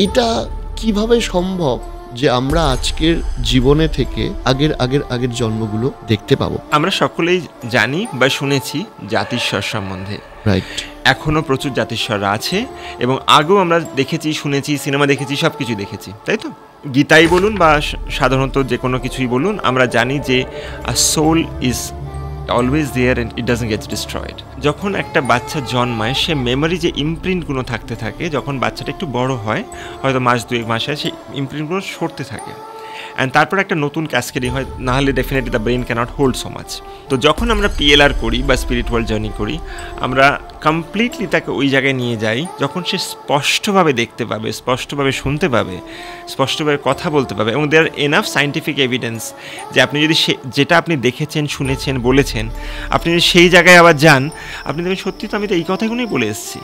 এটা কিভাবে সম্ভব যে আমরা আজকের জীবনে থেকে আগের জন্মগুলো দেখতে পাবো? আমরা সকলেই জানি বা শুনেছি জাতিস্বর সম্বন্ধে, রাইট। এখনো প্রচুর জাতিস্বররা আছে এবং আগেও আমরা দেখেছি, শুনেছি, সিনেমা দেখেছি, সব কিছু দেখেছি, তাই তো? গীতাই বলুন বা সাধারণত যে কোনো কিছুই বলুন, আমরা জানি যে soul is always there and it doesn't get destroyed. যখন একটা বাচ্চা জন্মায়, সে মেমোরি যে ইমপ্রিন্টগুলো থাকতে থাকে, যখন বাচ্চাটা একটু বড় হয়, হয়তো মাস 2 মাসে, সেই ইমপ্রিন্টগুলো সরতে থাকে অ্যান্ড তারপর একটা নতুন ক্যাসকেডিং হয়, নাহলে definitely the brain cannot hold so much. তো যখন আমরা পিএলআর করি বা স্পিরিচুয়াল জার্নি করি, আমরা কমপ্লিটলি তাকে ওই জায়গায় নিয়ে যাই যখন সে স্পষ্টভাবে দেখতে পাবে, স্পষ্টভাবে শুনতে পাবে, স্পষ্টভাবে কথা বলতে পাবে। এবং দেয়ার এনাফ সায়েন্টিফিক এভিডেন্স যে আপনি যদি যেটা আপনি দেখেছেন, শুনেছেন, বলেছেন, আপনি যদি সেই জায়গায় আবার যান, আপনি দেখবেন সত্যি তো আমি তো এই কথাগুলোই বলে এসেছি।